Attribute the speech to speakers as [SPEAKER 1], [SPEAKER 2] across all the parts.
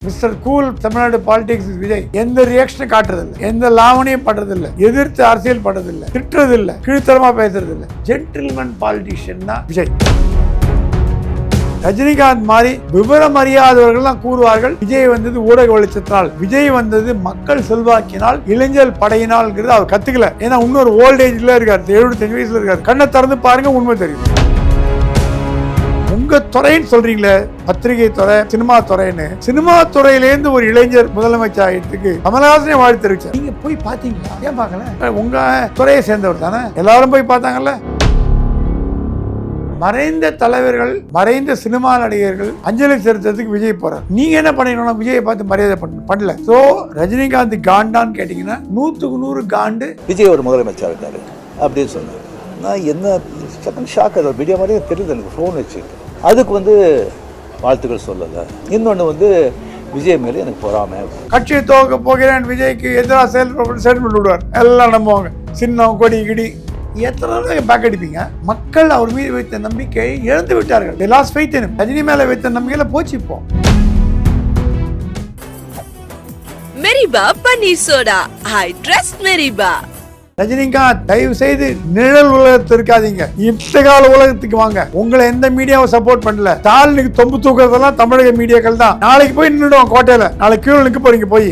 [SPEAKER 1] Mister cool Tamil Nadu politics Vijay எந்த ரியாக்ஷனும் காட்டுறதில்லை, எந்த லாவணியும் பண்றதில்லை, எதிர்த்து அரசியல் பண்றதில்லை, திட்டுறதில்லை, கீழ்த்தரமா பேசுறதில்லை. ஜென்டில்மேன் பாலிட்டிஷியன் தான் விஜய். ரஜினிகாந்த் மாதிரி விவரம் அறியாதவர்கள் கூறுவார்கள் விஜய் வந்தது ஊடக வெளிச்சத்தினால், விஜய் வந்தது மக்கள் செல்வாக்கினால், இளைஞர் படையினால் அவர் கத்துக்கல. ஏன்னா இன்னொரு ஓல்டேஜ்ல இருக்காரு, 75 வயசுல இருக்காரு. கண்ணை திறந்து பாருங்க, உண்மை தெரியும். உங்க துறைன்னு சொல்றீங்களே, பத்திரிகை துறை, சினிமா துறைன்னு, சினிமா துறையிலேருந்து ஒரு இளைஞர் முதலமைச்சர் ஆயிரத்துக்கு கமலஹாசனை வாழ்த்து தெரிவிச்சார். நீங்க போய் பாத்தீங்களா? ஏன் பார்க்கல? உங்க துறையை சேர்ந்தவர் தானே, எல்லாரும் போய் பார்த்தாங்கல்ல. மறைந்த தலைவர்கள், மறைந்த சினிமா நடிகர்கள் அஞ்சலி செலுத்துறதுக்கு விஜய் போறார். நீங்க என்ன பண்ணிக்கணும்? விஜயை பார்த்து மரியாதை பண்ணல. சோ ரஜினிகாந்த் காண்டான்னு கேட்டீங்கன்னா 100க்கு 100 காண்டு.
[SPEAKER 2] விஜய் ஒரு முதலமைச்சர் இருக்காரு அப்படின்னு சொன்னார். நான் என்ன செகண்ட் ஷாக், அது வீடியோ மாதிரியே தெரியுது எனக்கு. ஃபோன் வச்சுட்டு அதுக்கு வாழ்த்துக்கள் சொல்லலை. இன்னொன்று விஜய் மேலே எனக்கு பொறாமை.
[SPEAKER 1] கட்சியை துவக்க போகிறேன், விஜய்க்கு எதிராக செயல்பட்டு விடுவார். எல்லாம் நம்புவாங்க. சின்னம் கொடி கிடி எத்தனை பேக் அடிப்பீங்க? மக்கள் அவர் மீது வைத்த நம்பிக்கை இழந்து விட்டார்கள். They lost faith in him. Rajini மேல வைத்த நம்பிக்கையில போச்சு. இப்போ
[SPEAKER 3] மெரிபா பன்னீர் சோடா, ஐ ட்ரஸ்ட் மெரிபா.
[SPEAKER 1] ரஜினிகாந்த் தயவு செய்து நிழல் உலகத்து இருக்காதீங்க, இந்த கால உலகத்துக்கு வாங்க. உங்களை எந்த மீடியாவை சப்போர்ட் பண்ணல. ஸ்டாலினுக்கு தொம்பு தூக்குறதெல்லாம் தமிழக மீடியாக்கள் தான். நாளைக்கு போய் நின்றுடும் கோட்டையில, நாளைக்கு கீழே நிற்க போறீங்க. போய்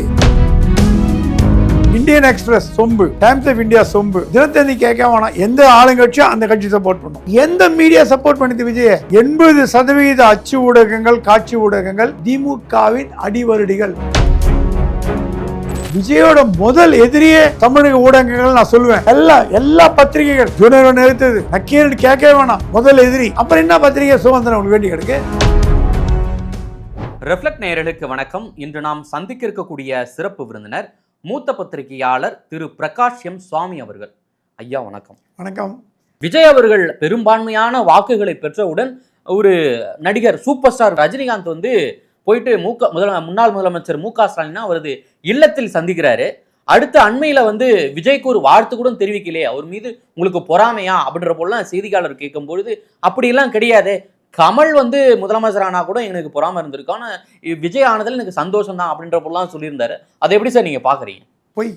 [SPEAKER 1] இந்தியன் எக்ஸ்பிரஸ் சொம்பு, டைம்ஸ் ஆஃப் இந்தியா சொம்பு, தினத்தந்தி கேட்க வேணாம். எந்த ஆளுங்கட்சியோ அந்த கட்சி சப்போர்ட் பண்ணும். எந்த மீடியா சப்போர்ட் பண்ணிட்டு விஜய? 80% அச்சு ஊடகங்கள், காட்சி ஊடகங்கள் திமுகவின் அடிவருடிகள். விஜயோட முதல் எதிரியே தமிழக ஊடகங்கள் நான் சொல்லுவேன். எல்லா பத்திரிகைகள் ஜூனியர் நிறுத்தது, நக்கீரன் கேட்கவே வேணாம். முதல் எதிரி. அப்புறம் என்ன பத்திரிகை சுதந்திரம் உங்களுக்கு வேண்டி கிடக்கு?
[SPEAKER 4] ரெஃப்ளெக்ட் நேயர்களுக்கு வணக்கம். இன்று நாம் சந்திக்க இருக்கக்கூடிய சிறப்பு விருந்தினர் மூத்த பத்திரிகையாளர் திரு பிரகாஷ் எம் சுவாமி அவர்கள். ஐயா வணக்கம்.
[SPEAKER 1] வணக்கம்.
[SPEAKER 4] விஜய் அவர்கள் பெரும்பான்மையான வாக்குகளை பெற்றவுடன் ஒரு நடிகர் சூப்பர் ஸ்டார் ரஜினிகாந்த் போயிட்டு முன்னாள் முதலமைச்சர் மு க ஸ்டாலின் அவரது இல்லத்தில் சந்திக்கிறாரு. அடுத்த அண்மையில விஜய்க்கு ஒரு வாழ்த்து கூட தெரிவிக்கலையே, அவர் மீது உங்களுக்கு பொறாமையா அப்படின்ற போலாம் செய்தியாளர் கேட்கும் பொழுது அப்படியெல்லாம் கிடையாது, கமல் முதலமைச்சர் ஆனா கூட எனக்கு பொறாம இருந்திருக்கு, ஆனா விஜய் ஆனதில் எனக்கு சந்தோஷம் தான் அப்படின்ற போலாம் சொல்லியிருந்தாரு. அதை எப்படி சார் நீங்க பாக்குறீங்க?
[SPEAKER 1] போய்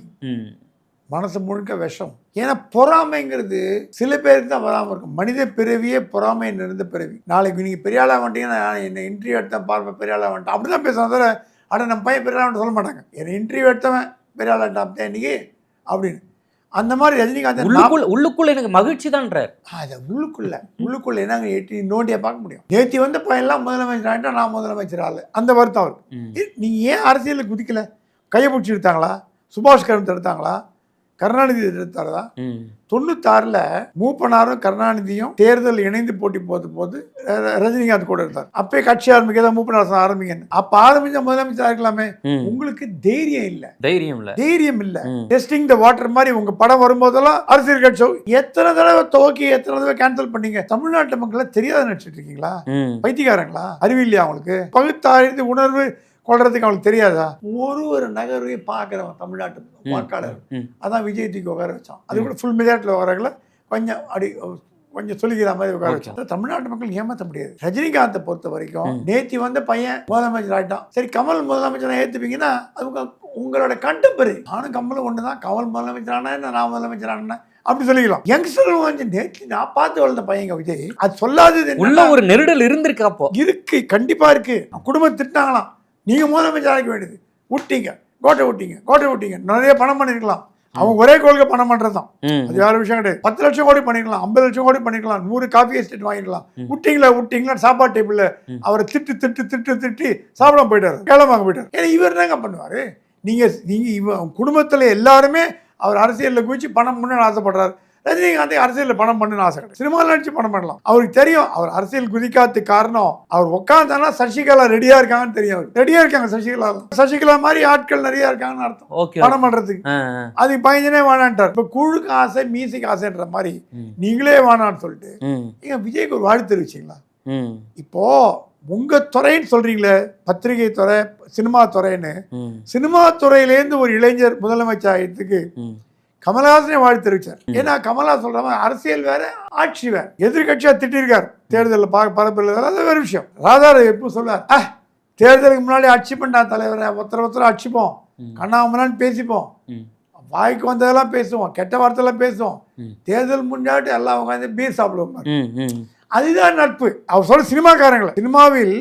[SPEAKER 1] மனசு முழுக்க விஷம். ஏன்னா பொறாமைங்கிறது சில பேருக்கு தான் வராமல் இருக்கும். மனித பிறவியே பொறாமை நிறைந்த பிறவி. நாளைக்கு நீங்கள் பெரிய ஆளாக வந்துட்டீங்கன்னா என்னை இன்டர்வியூ எடுத்தேன் பார்ப்பேன், பெரிய ஆளாக வந்துட்டேன் அப்படி தான் பேசுவாங்க. தவிர ஆனால் நம்ம பையன் பெரிய ஆளாக சொல்ல மாட்டாங்க. என்னை இன்டர்வியூ எடுத்தவன் பெரிய ஆளாட்டான் இன்னைக்கு அப்படின்னு. அந்த மாதிரி ரஜினிகாந்த்
[SPEAKER 4] உள்ளுக்குள்ள எனக்கு மகிழ்ச்சி தான்றார்.
[SPEAKER 1] அது உள்ளுக்குள்ள என்னங்க எட்டி நோண்டியா பார்க்க முடியும்? நேற்று பையன்லாம் முதலமைச்சர் ஆகிட்டா நான் முதலமைச்சர் ஆளு, அந்த வருத்தம் அவருக்கு. நீங்கள் ஏன் அரசியலில் குதிக்கல? கையை பிடிச்சி எடுத்தாங்களா? சுபாஷ் கரந்த் எடுத்தாங்களா? கருணாநிதி எடுத்தாரா? 96ல் மூப்பனாரும் கருணாநிதியும் தேர்தல் இணைந்து போட்டி போது ரஜினிகாந்த் கூட இருந்தார். அப்பே கட்சி ஆரம்பிக்க மூப்பனார் ஆரம்பிங்கன்னு. அப்ப ஆரம்பிச்ச முதலமைச்சர் இருக்கலாமே. உங்களுக்கு தைரியம் இல்ல. டெஸ்டிங் த வாட்டர் மாதிரி உங்க படம் வரும்போதெல்லாம் அரசியல் கட்சி எத்தனை தடவை துவக்கி எத்தனை தடவை கேன்சல் பண்ணீங்க? தமிழ்நாட்டு மக்களை தெரியாத நினைச்சிட்டு இருக்கீங்களா? பைத்தியக்காரங்களா? அறிவில்லையா அவங்களுக்கு? பகுத்தாய்ந்து உணர்வு கொள்றதுக்கு அவங்களுக்கு தெரியாதா? ஒரு நகர்வையும் பார்க்குறவன் தமிழ்நாட்டு வாக்காளர். அதான் விஜய் தூக்கி உட்கார வச்சான். அது கூட ஃபுல் மெஜாரிட்டியில் உட்காரல, கொஞ்சம் சொல்லிக்கிற மாதிரி உட்கார வச்சான். தமிழ்நாட்டு மக்கள் ஏமாற்ற முடியாது. ரஜினிகாந்தை பொறுத்த வரைக்கும் நேற்று பையன் முதலமைச்சர் ஆகிட்டான். சரி, கமல் முதலமைச்சரை ஏற்றுப்பீங்கன்னா அது உங்களோட கண்டெம்பரரி. நானும் கமலும் ஒன்று தான். கமல் முதலமைச்சர் ஆனா நான் முதலமைச்சர் ஆனேன் அப்படி சொல்லிக்கலாம். யங்ஸ்டர் நேற்று நான் பார்த்து வளர்ந்த பையங்க விஜய். அது சொல்லாதது
[SPEAKER 4] உள்ள ஒரு நெருடல் இருந்திருக்கு. அப்போ
[SPEAKER 1] இருக்கு, கண்டிப்பா இருக்கு. குடும்பம் திட்டாங்களாம், நீங்க முதலமைச்சர் ஆக வேண்டியது, கோட்டை விட்டீங்க. நிறைய பணம் பண்ணிருக்கலாம். அவங்க ஒரே கோளுக்கு பணம் பண்றதுதான். அது வேற விஷயம் கிடையாது. 10 லட்சம் கோடி பண்ணிருக்கலாம், 50 லட்சம் கோடி பண்ணிருக்கலாம், 100 காஃபி எஸ்டேட் வாங்கிக்கலாம். விட்டீங்களா சாப்பாடு டேபிள்ல அவரை திட்டி சாப்பிடாம போயிட்டாரு, கிளம்பாங்க போயிட்டாரு. ஏன்னா இவர் தாங்க பண்ணுவாரு. நீங்க குடும்பத்துல எல்லாருமே அவர் அரசியலில் குதிச்சு பணம் பண்ணணும்னு ஆசைப்படுறாரு. ரஜினிகாந்த் அரசியலில் பணம் பண்ணுன்னு ஆசை கிடையாது. சினிமாவில் நடிச்சு பணம் பண்ணலாம். அவருக்கு தெரியும் அவர் அரசியல் குதிக்காததுக்கு காரணம் அவர் உட்காந்தானா சசிகலா ரெடியா இருக்காங்கன்னு தெரியும். ரெடியா இருக்காங்க சசிகலா மாதிரி ஆட்கள் நிறைய இருக்காங்கன்னு அர்த்தம் பணம் பண்றதுக்கு. அதுக்கு பயஞ்சனே வேணான்ட்டார். இப்ப குழுக்கு ஆசை மீசைக்கு ஆசைன்ற மாதிரி நீங்களே வேணான்னு சொல்லிட்டு நீங்க விஜய்க்கு ஒரு வாழ்த்து தெரிவிச்சிங்களா? இப்போ உங்க துறைன்னு சொல்றீங்களே, பத்திரிகை துறை, சினிமா துறைன்னு, சினிமா துறையிலேருந்து ஒரு இளைஞர் முதலமைச்சர் ஆகிறதுக்கு கமலஹாசனே வாழ்த்து தெரிவிச்சார். ஏன்னா கமலஹாசன் சொல்ற மாதிரி அரசியல் வேற, ஆட்சி வேற. எதிர்கட்சியா திட்டிருக்காரு தேர்தலில் பரப்பில், அது வேற விஷயம். ராதார எப்போ சொல்றார், தேர்தலுக்கு முன்னாடி அடிச்சுப்பண்டா தலைவரை, ஒருத்தர் அடிச்சுப்போம், கண்ணாமண்ணான்னு பேசிப்போம், வாய்க்கு வந்ததெல்லாம் பேசுவோம், கெட்ட வார்த்தையெல்லாம் பேசுவோம், தேர்தல் முன்னாடி எல்லாம் உட்காந்து பீர் சாப்பிடுவோம். அதுதான் நட்பு. அவர் சொல்ல சினிமாக்காரங்களை, சினிமாவில்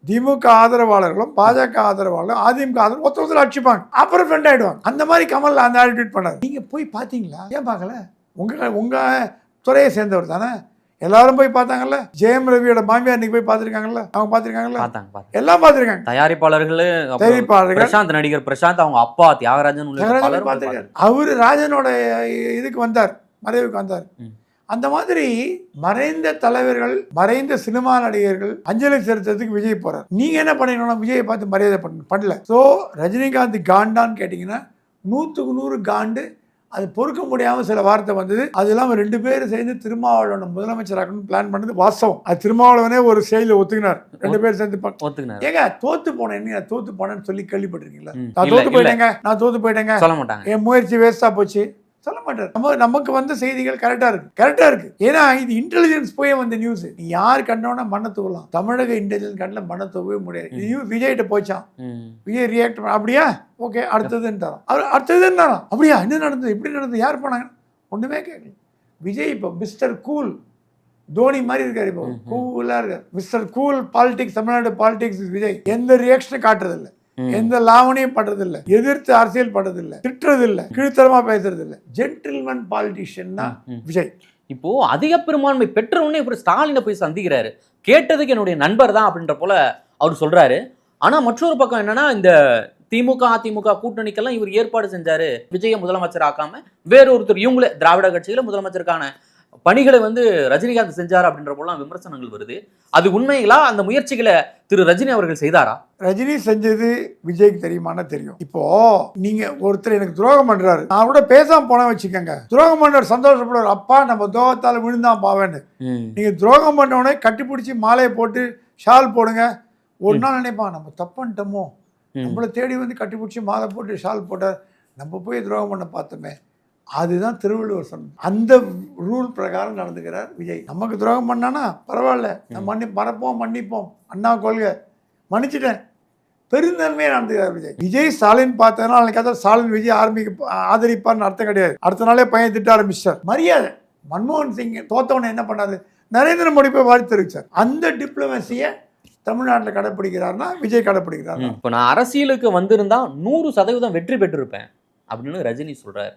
[SPEAKER 1] திமுக ஆதரவாளர்களும் பாஜக ஆதரவாளர்களும் அதிமுக ஆதரவு ஒருத்தர் அடிச்சுப்பாங்க, அப்புறம் ஃப்ரெண்ட் ஆகிடுவாங்க. அந்த மாதிரி கமல் அந்த ஆட்டிடியூட் பண்ணார். நீங்கள் போய் பார்த்தீங்களா? ஏன் பார்க்கல? உங்கள் துறையை சேர்ந்தவர் தானே, எல்லாரும் போய் பார்த்தாங்கல்ல. ஜெயம் ரவியோட மாமியார் இன்னைக்கு போய் பார்த்துருக்காங்கல்ல, அவங்க பார்த்துருக்காங்கல்ல, எல்லாம் பார்த்துருக்காங்க.
[SPEAKER 4] தயாரிப்பாளர்கள், பிரசாந்த், நடிகர் பிரசாந்த், அவங்க அப்பா தியாகராஜன்
[SPEAKER 1] பார்த்துருக்காரு. அவரு ராஜனோட இதுக்கு வந்தார், மறைவுக்கு வந்தார். அந்த மாதிரி மறைந்த தலைவர்கள், மறைந்த சினிமா நடிகர்கள் அஞ்சலி செலுத்துறதுக்கு விஜய் போறார். நீங்க என்ன பண்ணீங்கன்னா விஜயை பார்த்து மரியாதை பண்ணல. ஸோ ரஜினிகாந்த் காண்டான்னு கேட்டீங்கன்னா 100க்கு 100 காண்டு. அது பொறுக்க முடியாமல் சில வார்த்தை வந்தது. அது இல்லாமல் 2 பேரும் சேர்ந்து திருமாவளவனை முதலமைச்சராக்கணும்னு பிளான் பண்ணது வாஸ்தவம். அது திருமாவளவனே ஒரு செயலில் ஒத்துக்கினார். 2 பேரும் சேர்ந்து ஒத்துக்கினார். ஏங்க தோத்து போனேன், என்ன தோத்து போனேன்னு சொல்லி கேள்விப்பட்டிருக்கீங்களா? நான் தோத்து போயிட்டேங்க சொல்ல மாட்டாங்க, என் முயற்சி வேஸ்டா போச்சு சொல்ல மாட்டார். நமக்கு வந்த செய்திகள் கரெக்டா இருக்கு. ஏன்னா இது இன்டெலிஜென்ஸ் போய் வந்த நியூஸ். நீ யார் கண்டோன்னா மண்ணை தூவலாம், தமிழக இன்டெலிஜென்ஸ் கண்ட மண்ணை தூவவே முடியாது. இது விஜய்கிட்ட போச்சான், விஜய் ரியாக்ட் அப்படியா, ஓகே அடுத்ததுன்னு தரோம். அடுத்ததுன்னு தரோம். அப்படியா, என்ன நடந்தது, இப்படி நடந்தது, யார் போனாங்க, ஒண்ணுமே கேட்கல. விஜய் இப்போ மிஸ்டர் கூல், தோனி மாதிரி இருக்காரு. இப்போ கூலா இருக்காரு, mister cool politics, Tamil Nadu politics. Vijay எந்த ரியாக்ஷனும் காட்டுறதில்லை, எந்த லாவணியும் பண்றதில்லை, எதிர்த்து அரசியல் பண்றதில்லை, திட்டுறதில்லை, கீழ்த்தரமா பேசுறதில்லை. ஜென்டில்மேன் பாலிட்டிஷியன் தான் விஜய்.
[SPEAKER 4] இப்போ அதிக பெரும்பான்மை பெற்றவனே இப்போ ஸ்டாலினை போய் சந்திக்கிறாரு. கேட்டதுக்கு என்னுடைய நண்பர் தான் அப்படின்ற போல அவர் சொல்றாரு. ஆனா மற்றொரு பக்கம் என்னன்னா, இந்த திமுக அதிமுக கூட்டணிக்கெல்லாம் இவர் ஏற்பாடு செஞ்சாரு, விஜயை முதலமைச்சர் ஆக்காம வேற ஒருத்தர், இவங்களே திராவிட கட்சியில முதலமைச்சருக்கான பணிகளை ரஜினிகாந்த் செஞ்சார் அப்படின்ற போலாம் விமர்சனங்கள் வருது. அது உண்மைகளா? அந்த முயற்சிகளை திரு ரஜினி அவர்கள் செய்தாரா?
[SPEAKER 1] ரஜினி செஞ்சது விஜய்க்கு தெரியுமானா தெரியும். இப்போ நீங்க ஒருத்தர் எனக்கு துரோகம் பண்றாரு, நான் கூட பேசாம போன வச்சுக்கோங்க, துரோகம் பண்றாரு, சந்தோஷப்படுவார், அப்பா நம்ம துரோகத்தால விழுந்தான் பாவேன்னு. நீங்க துரோகம் பண்ணவனே கட்டிப்பிடிச்சி மாலையை போட்டு ஷால் போடுங்க, ஒரு நாள் நினைப்பான் நம்ம தப்புன்ட்டோமோ, நம்மளை தேடி வந்து கட்டிப்பிடிச்சி மாலை போட்டு ஷால் போட்டார், நம்ம போய் துரோகம் பண்ண பார்த்தோமே. அதுதான் திருவள்ளுவர் சொன்னது. அந்த ரூல் பிரகாரம் நடந்துக்கிறார் விஜய். நமக்கு துரோகம் பண்ணானா பரவாயில்ல, நம்ம மன்னிப்போம், அண்ணா கொள்கை, மன்னிச்சிட்டேன், பெருந்தன்மையாக நடந்துக்கிறார் விஜய். விஜய் ஸ்டாலின் பார்த்ததுனால நாளைக்கு ஸ்டாலின் விஜய் ஆதரிப்பார்னு அர்த்தம் கிடையாது. அடுத்த நாளே பையன் திட்ட ஆரம்பிச்சார். மரியாதை. மன்மோகன் சிங் தோத்தவனை என்ன பண்ணாரு, நரேந்திர மோடி போய் வாழ்த்து தெரிவிச்சார். அந்த டிப்ளமசியை தமிழ்நாட்டில் கடைப்பிடிக்கிறார்னா விஜய் கடைப்பிடிக்கிறார்.
[SPEAKER 4] இப்போ நான் அரசியலுக்கு வந்திருந்தா 100% வெற்றி பெற்றிருப்பேன் அப்படின்னு ரஜினி சொல்றாரு.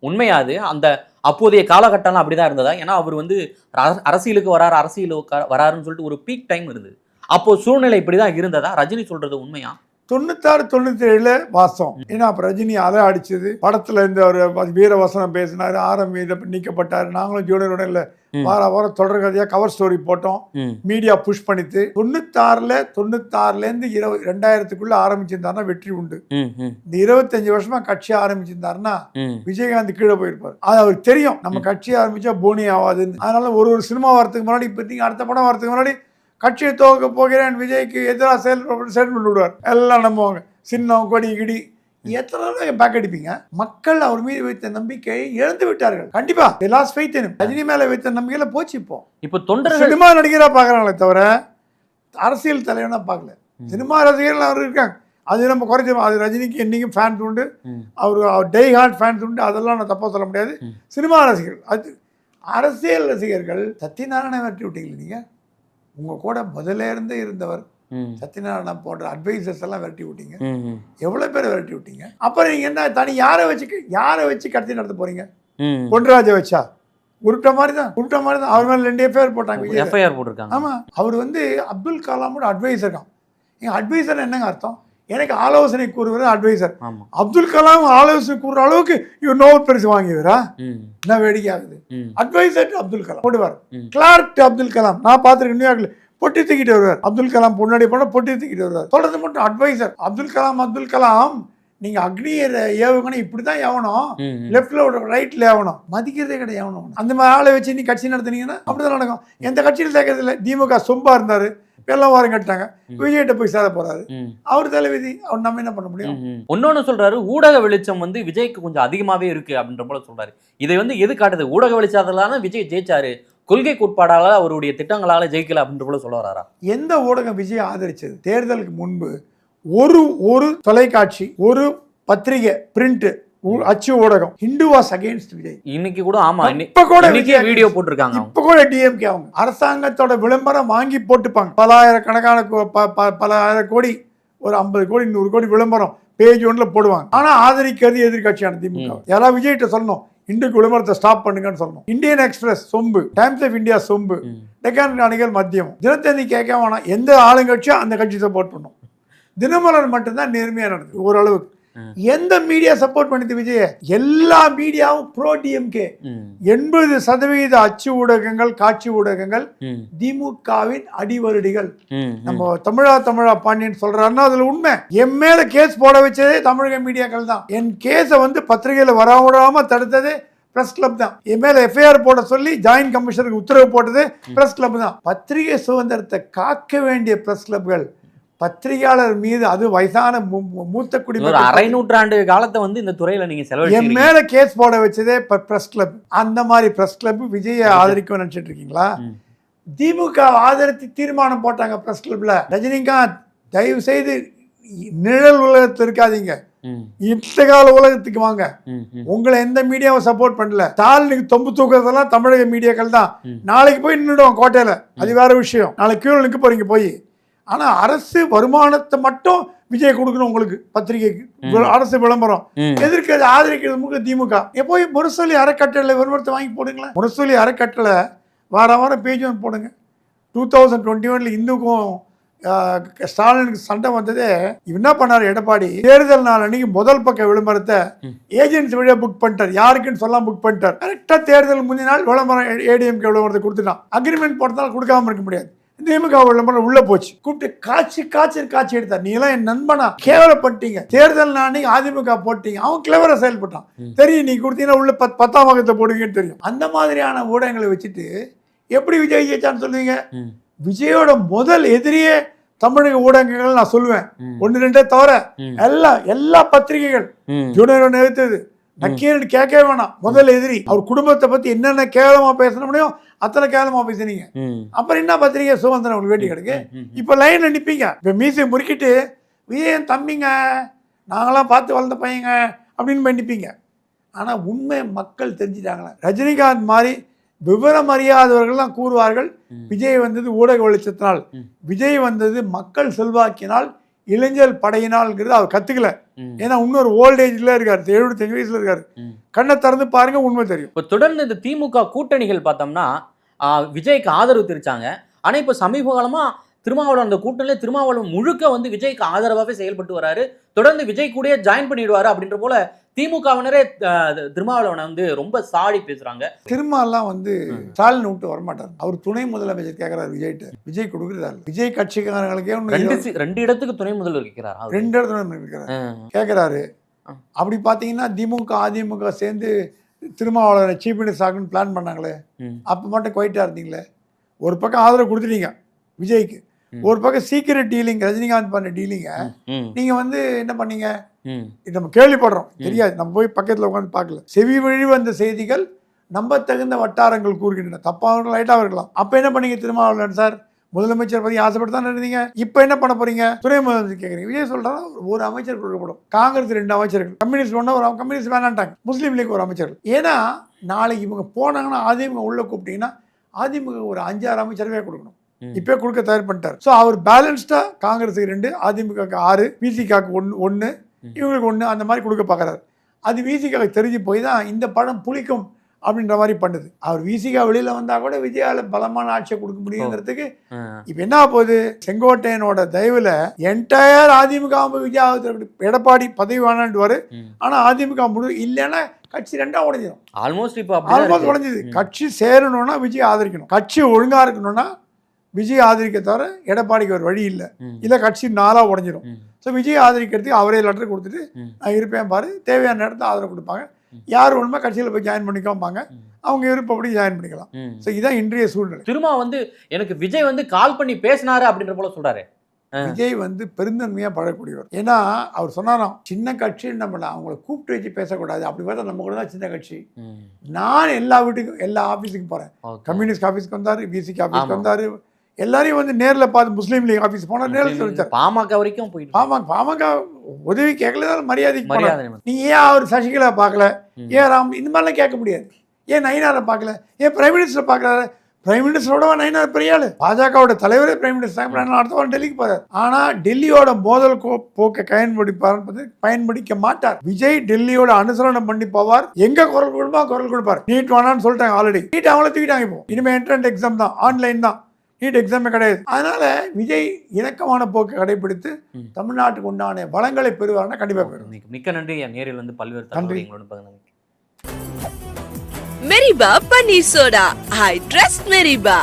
[SPEAKER 4] உண்மையாது? அந்த அப்போதைய காலகட்டம்லாம் அப்படிதான் இருந்ததா? ஏன்னா அவர் அரசியலுக்கு வராருன்னு சொல்லிட்டு ஒரு பீக் டைம் இருந்தது. அப்போ சூழ்நிலை இப்படிதான் இருந்ததா? ரஜினி சொல்றது உண்மையா?
[SPEAKER 1] 96, 97 வாசம். ஏன்னா அப்ப ரஜினி அலை அடிச்சது, படத்துல இருந்து அவர் வீரவசனம் பேசினாரு, ஆரம்பி நீக்கப்பட்டாரு. நாங்களும் ஜூனியரோட இல்ல வாரம் தொடர் கதையா கவர் ஸ்டோரி போட்டோம், மீடியா புஷ் பண்ணிட்டு. 96லேருந்து 2000க்குள்ள ஆரம்பிச்சிருந்தாருன்னா வெற்றி உண்டு. இந்த 25 வருஷமா கட்சி ஆரம்பிச்சிருந்தாருன்னா விஜயகாந்த் கீழே போயிருப்பாரு. அது அவருக்கு தெரியும், நம்ம கட்சி ஆரம்பிச்சா போனி ஆகாதுன்னு. அதனால ஒரு சினிமா வரத்துக்கு முன்னாடி, இப்ப நீங்க அடுத்த படம் வரத்துக்கு முன்னாடி கட்சியை துவக்க போகிறேன், விஜய்க்கு எதிராக செயல்பட்டு விடுவார், எல்லாம் நம்புவாங்க. சின்னம் கொடி கிடி எத்தனை பேக் அடிப்பீங்க. மக்கள் அவர் மீது வைத்த நம்பிக்கையை இழந்து விட்டார்கள். கண்டிப்பா ரஜினி மேல வைத்த நம்பிக்கையில போச்சு. இப்போ தொண்டர்கள் சினிமா நடிகரா பாக்குறாங்களே தவிர அரசியல் தலைவனா பார்க்கல. சினிமா ரசிகர்கள் அவர் இருக்காங்க, அது நம்ம குறைச்சிடும். அது ரஜினிக்கு என்னைக்கும் ஃபேன்ஸ் உண்டு, அவர் டை ஹார்ட் ஃபேன்ஸ் உண்டு, அதெல்லாம் நான் தப்பா சொல்ல முடியாது. சினிமா ரசிகர்கள், அது அரசியல் ரசிகர்கள். சத்யநாராயண வெற்றி விட்டீங்களா நீங்க? உங்க கூட முதல்ல இருந்து இருந்தவர் சத்யநாராயண போன்ற அட்வைசர்ஸ் எல்லாம் விரட்டி விட்டீங்க, எவ்வளவு பேரை விரட்டி விட்டீங்க. அப்புறம் நீங்க என்ன தனி யாரை வச்சு கடத்தி நடத்த போறீங்க? பொன்ராஜை வச்சா உருட்ட மாதிரி தான் அவர் மேல 2 எஃப்ஐஆர் போட்டாங்க. ஆமா, அவர் அப்துல் கலாமோட அட்வைசர் தான். எங்க அட்வைசர் என்னங்க அர்த்தம்? எனக்கு ஆலோசனை கூறுவது அட்வைசர். அப்துல் கலாம் ஆலோசனை கூறுற அளவுக்கு இவர் நோபல் பரிசு வாங்கியவரா? என்ன வேடிக்கை ஆகுது. அட்வைசர் அப்துல் கலாம் போடுவார், கிளார்க் அப்துல் கலாம் நான் பார்த்துருக்கேன், நியூயார்க்ல பொட்டி தூக்கிட்டு வருவார். அப்துல் கலாம் முன்னாடி போனா பொட்டி தூக்கிட்டு வருவார். சொல்றது மட்டும் அட்வைசர். அப்துல் கலாம் நீங்க அக்னியர் ஏவுகணை இப்படிதான் ஏவணும், லெப்ட்ல ரைட்ல ஏவணும், மதிக்கிறதே கிடையாது ஏவணும். அந்த மாதிரி ஆளை வச்சு நீ கட்சி நடத்துனீங்கன்னா அப்படிதான் நடக்கும். எந்த கட்சியில் சேர்க்கறது இல்லை. திமுக சொம்பா இருந்தாரு, எல்லாம் வாரம் கட்டாங்க, விஜய்கிட்ட போய் சேர போறாரு, அவர் தலைவிதி, அவர் நம்ம என்ன பண்ண முடியும்.
[SPEAKER 4] ஒன்னொன்னு சொல்றாரு, ஊடக வெளிச்சம் விஜய்க்கு கொஞ்சம் அதிகமாவே இருக்கு அப்படின்ற போல சொல்றாரு. இதை எது காட்டுது? ஊடக வெளிச்சத்தால விஜய் ஜெயிச்சாரு, கொள்கைக்கு உட்பாடால அவருடைய திட்டங்களால ஜெயிக்கல அப்படின்ற போல சொல்ல வராரா?
[SPEAKER 1] எந்த ஊடகம் விஜய் ஆதரிச்சது? தேர்தலுக்கு முன்பு ஒரு தொலைக்காட்சி, ஒரு பத்திரிகை, பிரிண்ட், அச்சு ஊடகம் ஹிந்து வாஸ் அகைன்ஸ்ட் விஜய்.
[SPEAKER 4] இன்னைக்கு கூட ஆமா,
[SPEAKER 1] இப்ப கூட
[SPEAKER 4] இன்னைக்கே வீடியோ போட்டிருக்காங்க.
[SPEAKER 1] இப்ப கூட டிஎம்கே அவங்க அரசாங்கத்தோட விளம்பரம் வாங்கி போட்டுப்பாங்க. பலாயிரக்கணக்கான பல ஆயிரம் கோடி, ஒரு 50 கோடி 100 கோடி விளம்பரம் பேஜ் ஒன்ல போடுவாங்க. ஆனா ஆதரிக்கிறது எதிர்கட்சியான திமுக. யாராவது விஜய்கிட்ட சொல்லணும், இன்றைக்கு விளம்பரத்தை ஸ்டாப் பண்ணுங்கன்னு சொல்லணும். இந்தியன் எக்ஸ்பிரஸ் சொம்பு, டைம்ஸ் ஆஃப் இந்தியா சொம்பு, டெக்கான் காணிகள் மத்தியம், தினத்தந்தி கேட்க வேணாம். எந்த ஆளுங்கட்சியோ அந்த கட்சி சப்போர்ட் பண்ணும். தினமலர் மட்டும்தான் நேர்மையா நடந்தது ஓரளவுக்கு. எந்த மீடியா சப்போர்ட் பண்ணிது விஜய? எல்லா மீடியாவும் ப்ரோ டிஎம்கே. 80% அச்சு ஊடகங்கள், காட்சி ஊடகங்கள் திமுகவின் அடிவருடிகள். நம்ம தமிழா பாண்டியன் சொல்றாருன்னா அதுல உண்மை. என் மேல கேஸ் போட வச்சதே தமிழக மீடியாக்கள் தான். என் கேஸை வந்து பத்திரிகையில வராம தடுத்தது பிரஸ் கிளப் தான். என் மேல எஃப்ஐஆர் போட சொல்லி ஜாயின்ட் கமிஷனருக்கு உத்தரவு போட்டது பிரஸ் கிளப் தான். பத்திரிகை சுதந்திரத்தை காக்க வேண்டிய பிரஸ் கிளப்கள் பத்திரிகையாளர் மீது, அது வயசான மூத்த குடிமக்கள்,
[SPEAKER 4] அரை நூற்றாண்டு காலத்தை வந்து இந்த துறையில நீங்க செலவழிச்சீங்க.
[SPEAKER 1] என் மேல கேஸ் போட வச்சதே பிரஸ் கிளப். அந்த மாதிரி பிரஸ் கிளப் விஜயை ஆதரிக்கும் நினைச்சிட்டு இருக்கீங்களா? திமுக ஆதரித்து தீர்மானம் போட்டாங்க பிரஸ் கிளப்ல. ரஜினிகாந்த் தயவு செய்து நிழல் உலகத்தில் இருக்காதீங்க, இந்த கால உலகத்துக்கு வாங்க. உங்களை எந்த மீடியாவும் சப்போர்ட் பண்ணல. ஸ்டாலினுக்கு தொம்பு தூக்குறதெல்லாம் தமிழக மீடியாக்கள் தான். நாளைக்கு போய் நின்றுடுவோம் கோட்டையில, அது வேற விஷயம். நாளைக்கு கீழே நிற்க போறீங்க போய். ஆனா அரசு வருமானத்தை மட்டும் விஜய் கொடுக்கணும் உங்களுக்கு, பத்திரிகைக்கு அரசு விளம்பரம். எதிர்க்கிறது ஆதரிக்கிறது திமுக. போய் முரசொலி அறக்கட்டளை விளம்பரத்தை வாங்கி போடுங்களேன். முரசொலி அறக்கட்டளை வாரம் பேஜ் ஒன்று போடுங்க. 2021 இந்துக்கும் ஸ்டாலினுக்கு சண்டை வந்ததே. என்ன பண்ணாரு எடப்பாடி? தேர்தல் நாள் அன்னைக்கு முதல் பக்க விளம்பரத்தை ஏஜென்சி வழியா புக் பண்ணிட்டார். யாருக்குன்னு சொல்லாம புக் பண்ணிட்டார். கரெக்டா தேர்தல் முந்தின நாள் விளம்பரம் ஏடிஎம்கே விளம்பரத்தை கொடுத்துட்டான். அக்ரிமெண்ட் போட்டதால் கொடுக்காம இருக்க முடியாது. திமுக விளம்பரம் உள்ள போச்சு. கூப்பிட்டு காட்சி எடுத்தார். நீ எல்லாம் என் நண்பனா, கேவலப்பட்டீங்க. தேர்தல் நானே அதிமுக போட்டீங்க. அவன் கிளவரா செயல்பட்டான். தெரியும், நீ கொடுத்தீங்கன்னா உள்ள 10ஆம் வகுத்தை போடுங்கன்னு தெரியும். அந்த மாதிரியான ஊடகங்களை வச்சுட்டு எப்படி விஜய் ஜெயிச்சான்னு சொல்லுவீங்க? விஜயோட முதல் எதிரியே தமிழக ஊடகங்கள் நான் சொல்லுவேன். 1-2 தவிர எல்லா பத்திரிகைகள் ஜூனியர் நிறுத்தது நக்கீரன் கேட்கவே வேணாம். முதல் எதிரி. அவர் குடும்பத்தை பத்தி என்னென்ன கேவலமா பேச முடியும் அத்தனை கேவலமா பேசுனீங்க. அப்புறம் என்ன பத்திரிகை சுதந்திரம் உங்களுக்கு வேண்டி கிடக்கு? இப்ப லைன்ல நிப்பீங்க. இப்ப மீசை முறுக்கிட்டு விஜயன் தம்பிங்க, நாங்களாம் பார்த்து வளர்ந்த பையங்க அப்படின்னு நிப்பீங்க. ஆனா உண்மை மக்கள் தெரிஞ்சுட்டாங்களா? ரஜினிகாந்த் மாதிரி விவரம் அறியாதவர்கள் தான் கூறுவார்கள் விஜய் வந்தது ஊடக வெளிச்சத்தினால், விஜய் வந்தது மக்கள் செல்வாக்கினால், இளைஞர் படையினால்ங்கிறது அவர் கத்துக்கல. ஏன்னா இன்னொரு ஓல்டேஜ்ல இருக்காரு, 75 வயசுல இருக்காரு. கண்ணை திறந்து பாருங்க, உண்மை தெரியும்.
[SPEAKER 4] இப்போ தொடர்ந்து இந்த திமுக கூட்டணிகள் பார்த்தோம்னா விஜய்க்கு ஆதரவு தெரிவிச்சாங்க. ஆனா இப்போ சமீப காலமா திருமாவளவன் அந்த கூட்டணியில திருமாவளவன் முழுக்க வந்து விஜய்க்கு ஆதரவாகவே செயல்பட்டு வராரு. தொடர்ந்து விஜய் கூட ஜாயின் பண்ணிடுவாரு அப்படின்ற போல திமுகவினரே திருமாவளவனை வந்து ரொம்ப சாடி பேசுறாங்க.
[SPEAKER 1] திருமாலாம் வந்து ஸ்டாலின் விட்டு வரமாட்டார். அவர் துணை முதலமைச்சர் கேட்கிறாரு விஜய்கிட்ட. விஜய் கொடுக்குறாரு. விஜய் கட்சிக்காரங்களுக்கே
[SPEAKER 4] 2 இடத்துக்கு துணை முதல்வர் இருக்கிறார்.
[SPEAKER 1] 2 இடத்துல இருக்கிறாரு கேட்கிறாரு. அப்படி பாத்தீங்கன்னா திமுக அதிமுக சேர்ந்து திருமாவளவனை சீஃப் மினிஸ்டர் ஆகணும்னு பிளான் பண்ணாங்களே, அப்ப மட்டும் குவைட்டா இருந்தீங்களே. ஒரு பக்கம் ஆதரவு கொடுத்துட்டீங்க விஜய்க்கு, ஒரு பக்கம் சீக்கிரம் டீலிங், ரஜினிகாந்த் பண்ண டீலிங்க நீங்க வந்து என்ன பண்ணீங்க? நம்ம கேள்விப்படுறோம், தெரியாது, நம்ம போய் பக்கத்துல உட்காந்து பார்க்கல. செவி வழி வந்த செய்திகள் நம்ப தகுந்த வட்டாரங்கள் கூறுகின்றன. தப்பாக லைட்டாக இருக்கலாம். அப்ப என்ன பண்ணீங்க? திருமாவளவன் சார் முதலமைச்சர் பத்தி ஆசைப்பட்டு தான் இருந்தீங்க. இப்ப என்ன பண்ண போறீங்க? துணை முதலமைச்சர் கேட்குறீங்க. விஜய் சொல்றாங்க ஒரு அமைச்சர் கொடுக்கப்படும். காங்கிரஸ் 2 அமைச்சர்கள், கம்யூனிஸ்ட் ஒன்று, ஒரு கம்யூனிஸ்ட் வேணான்ட்டாங்க, முஸ்லீம் லீக் ஒரு அமைச்சர். ஏன்னா நாளைக்கு இவங்க போனாங்கன்னா அதிமுக உள்ள கூப்பிட்டீங்கன்னா அதிமுக ஒரு 5-6 அமைச்சரவே கொடுக்கணும். இப்பே கொடுக்க தயார் பண்ணிட்டார். ஸோ அவர் பேலன்ஸ்டா காங்கிரஸுக்கு 2, அதிமுக 6, விசிகாக்கு 1, இவங்களுக்கு 1, அந்த மாதிரி கொடுக்க பார்க்குறாரு. அது விசிகாவுக்கு தெரிஞ்சு போய் தான் இந்த படம் புளிக்கும் அப்படின்ற மாதிரி பண்ணுது. அவர் விசிகா வெளியில வந்தா கூட விஜயால பலமான ஆட்சியை கொடுக்க முடியுங்கிறதுக்கு இப்ப என்ன போகுது? செங்கோட்டையனோட தயவுல என்டையர் அதிமுக விஜய் எடப்பாடி பதவி வேணான்டுவாரு. ஆனா அதிமுக முழு இல்லைன்னா கட்சி 2ஆ உடைஞ்சிடும். ஆல்மோஸ்ட் உடைஞ்சது. கட்சி சேரணும்னா விஜய் ஆதரிக்கணும். கட்சி ஒழுங்கா இருக்கணும்னா விஜய் ஆதரிக்க தவிர எடப்பாடிக்கு ஒரு வழி இல்லை. இல்ல கட்சி 4ஆ உடைஞ்சிடும். ஸோ விஜய் ஆதரிக்கிறதுக்கு அவரே லெட்டர் கொடுத்துட்டு நான் இருப்பேன் பாரு, தேவையான நேரத்தில் ஆதரவு கொடுப்பாங்க. யார் ஒன்றுமே கட்சியில் போய் ஜாயின் பண்ணிக்கோம்பாங்க, அவங்க விருப்பப்படி ஜாயின் பண்ணிக்கலாம். ஸோ இதுதான் இன்றைய சூழ்நிலை.
[SPEAKER 4] திரும்ப வந்து எனக்கு விஜய் வந்து கால் பண்ணி பேசினாரு அப்படின்ற போல சொல்றாரு.
[SPEAKER 1] விஜய் வந்து பெருந்தன்மையா பழகக்கூடியவர். ஏன்னா அவர் சொன்னாராம், சின்ன கட்சின்னு நம்ம அவங்கள கூப்பிட்டு வச்சு பேசக்கூடாது, அப்படி பார்த்தா நம்ம கூட தான் சின்ன கட்சி. நான் எல்லா வீட்டுக்கும் எல்லா ஆஃபீஸுக்கும் போறேன். கம்யூனிஸ்ட் ஆஃபீஸ்க்கு வந்தாரு, பிசிக்கு ஆஃபீஸ்க்கு வந்தாரு, எல்லாரையும் வந்து நேர்ல பார்த்து முஸ்லீம் லீக் ஆஃபீஸ் போனா நேரில் சொல்லிச்சார்.
[SPEAKER 4] பாமக வரைக்கும் போயிட்டு
[SPEAKER 1] பாமக உதவி கேட்கல, மரியாதைக்கு போனாரு. நீ ஏன் அவர் சசிகலா பார்க்கல, ஏன் ராம், இந்த மாதிரிலாம் கேட்க முடியாது. ஏன் நயினாரை பார்க்கல, ஏன் பிரைம் மினிஸ்டர் பார்க்கல? பிரைம் மினிஸ்டரோட நயினார் பெரிய ஆளு, பாஜகவோட தலைவரே பிரைம் மினிஸ்டர். அடுத்த வாரம் டெல்லிக்கு போறாரு. ஆனா டெல்லியோட மோதல் போக்கை பயன்படுத்த மாட்டார். விஜய் டெல்லியோட அனுசரணை பண்ணி போவார். எங்க குரல் கொடுப்பார். நீட் வேணான்னு சொல்லிட்டாங்க ஆல்ரெடி. நீட் அவங்கள தூக்கிட்டாங்க. இப்போ இனிமே என்ட்ரன்ஸ் எக்ஸாம் தான், ஆன்லைன் தான், நீட் எக்ஸாமே கிடையாது. அதனால விஜய் இணக்கமான போக்கை கடைபிடித்து தமிழ்நாட்டுக்கு உண்டான வளங்களை பெறுவார்னா கண்டிப்பா பெறுவார்.
[SPEAKER 4] மிக்க நன்றி. நேரில் வந்து பல்வேறு தகவல்களோடு
[SPEAKER 3] Meriba Paneer Soda. I trust Meriba.